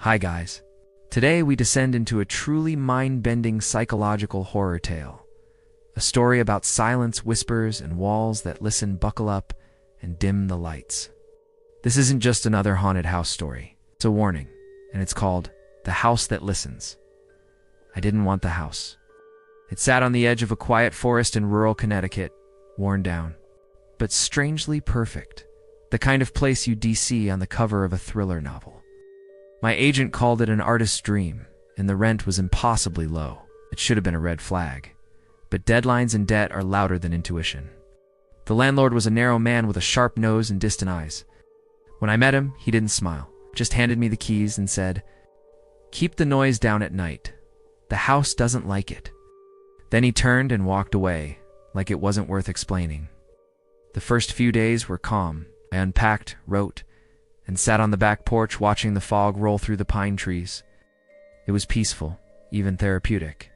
Hi guys. Today we descend into a truly mind-bending psychological horror tale. A story about silence, whispers, and walls that listen, buckle up, and dim the lights. This isn't just another haunted house story. It's a warning, and it's called The House That Listens. I didn't want the house. It sat on the edge of a quiet forest in rural Connecticut, worn down, but strangely perfect. The kind of place you'd see on the cover of a thriller novel. My agent called it an artist's dream, and the rent was impossibly low. It should have been a red flag. But deadlines and debt are louder than intuition. The landlord was a narrow man with a sharp nose and distant eyes. When I met him, he didn't smile, just handed me the keys and said, "Keep the noise down at night. The house doesn't like it." Then he turned and walked away, like it wasn't worth explaining. The first few days were calm. I unpacked, wrote, and sat on the back porch watching the fog roll through the pine trees. It was peaceful, even therapeutic.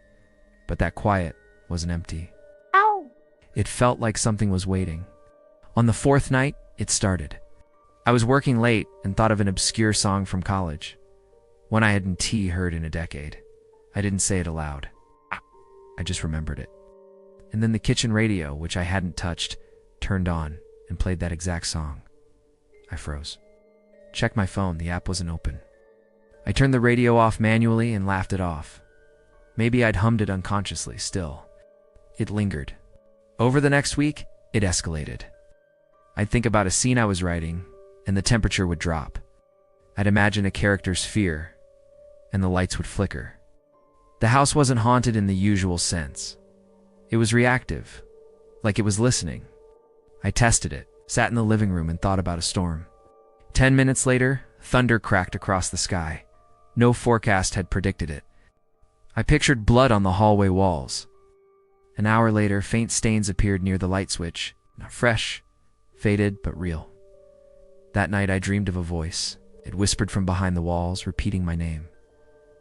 But that quiet wasn't empty. Ow! It felt like something was waiting. On the fourth night, it started. I was working late and thought of an obscure song from college. One I hadn't heard in a decade. I didn't say it aloud. I just remembered it. And then the kitchen radio, which I hadn't touched, turned on and played that exact song. I froze. Checked my phone, the app wasn't open. I turned the radio off manually and laughed it off. Maybe I'd hummed it unconsciously, still. It lingered. Over the next week, it escalated. I'd think about a scene I was writing, and the temperature would drop. I'd imagine a character's fear, and the lights would flicker. The house wasn't haunted in the usual sense. It was reactive, like it was listening. I tested it, sat in the living room and thought about a storm. 10 minutes later, thunder cracked across the sky. No forecast had predicted it. I pictured blood on the hallway walls. An hour later, faint stains appeared near the light switch. Not fresh, faded, but real. That night I dreamed of a voice. It whispered from behind the walls, repeating my name.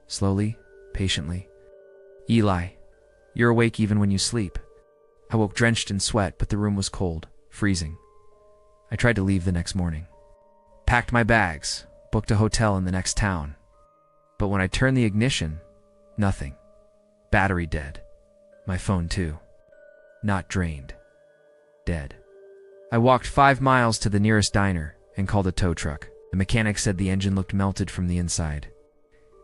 Slowly, patiently. "Eli, you're awake even when you sleep." I woke drenched in sweat, but the room was cold, freezing. I tried to leave the next morning. Packed my bags, booked a hotel in the next town. But when I turned the ignition, nothing. Battery dead. My phone too. Not drained. Dead. I walked 5 miles to the nearest diner and called a tow truck. The mechanic said the engine looked melted from the inside.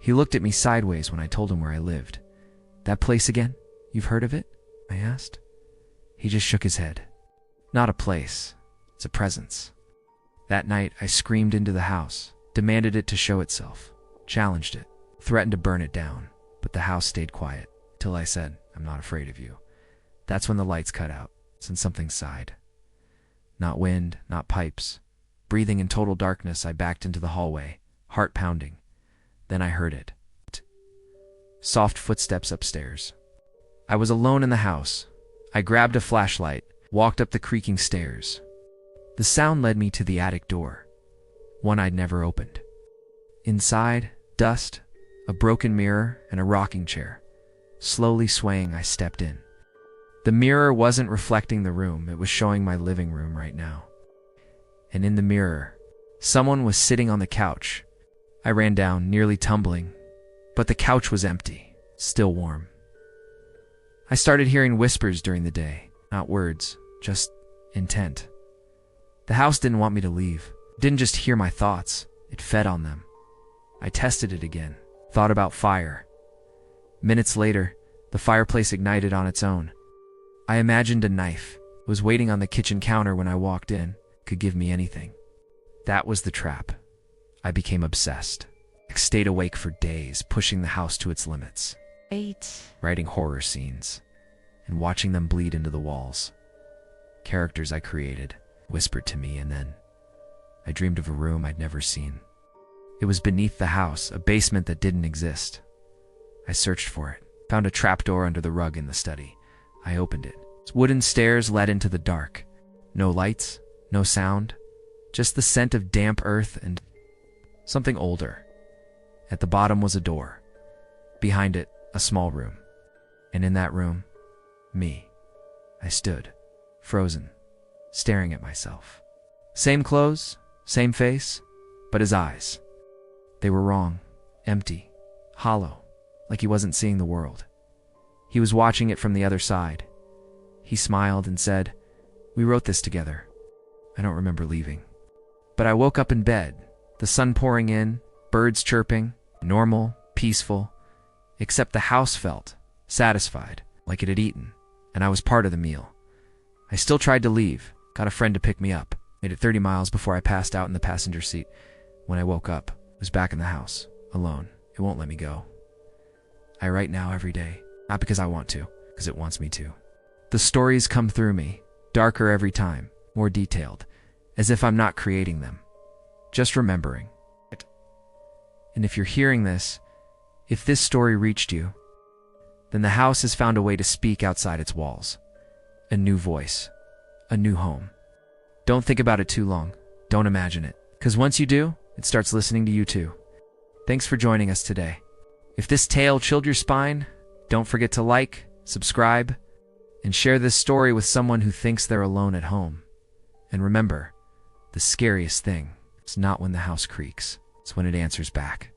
He looked at me sideways when I told him where I lived. "That place again? You've heard of it?" I asked. He just shook his head. "Not a place. It's a presence." That night, I screamed into the house, demanded it to show itself, challenged it, threatened to burn it down, but the house stayed quiet, till I said, "I'm not afraid of you." That's when the lights cut out, and something sighed. Not wind, not pipes. Breathing in total darkness, I backed into the hallway, heart pounding. Then I heard it. Soft footsteps upstairs. I was alone in the house. I grabbed a flashlight, walked up the creaking stairs. The sound led me to the attic door, one I'd never opened. Inside, dust, a broken mirror, and a rocking chair. Slowly swaying, I stepped in. The mirror wasn't reflecting the room, it was showing my living room right now. And in the mirror, someone was sitting on the couch. I ran down, nearly tumbling, but the couch was empty, still warm. I started hearing whispers during the day, not words, just intent. The house didn't want me to leave. It didn't just hear my thoughts, it fed on them. I tested it again, thought about fire. Minutes later, the fireplace ignited on its own. I imagined a knife. It was waiting on the kitchen counter when I walked in, could give me anything. That was the trap. I became obsessed. I stayed awake for days, pushing the house to its limits. 8. Writing horror scenes, and watching them bleed into the walls. Characters I created whispered to me, and then I dreamed of a room I'd never seen. It was beneath the house, a basement that didn't exist. I searched for it, found a trapdoor under the rug in the study. I opened it. Wooden stairs led into the dark. No lights, no sound, just the scent of damp earth and something older. At the bottom was a door. Behind it, a small room. And in that room, me. I stood, frozen, staring at myself. Same clothes, same face, but his eyes. They were wrong. empty, hollow, like he wasn't seeing the world. He was watching it from the other side. He smiled and said, "We wrote this together." I don't remember leaving. But I woke up in bed, the sun pouring in, birds chirping, normal, peaceful, except the house felt satisfied, like it had eaten, and I was part of the meal. I still tried to leave, got a friend to pick me up, made it 30 miles before I passed out in the passenger seat. When I woke up, I was back in the house, alone. It won't let me go. I write now every day, not because I want to, because it wants me to. The stories come through me, darker every time, more detailed, as if I'm not creating them, just remembering it. And if you're hearing this, if this story reached you, then the house has found a way to speak outside its walls. A new voice, a new home. Don't think about it too long. Don't imagine it, because once you do, it starts listening to you too. Thanks for joining us today. If this tale chilled your spine, don't forget to like, subscribe, and share this story with someone who thinks they're alone at home. And remember, the scariest thing is not when the house creaks, it's when it answers back.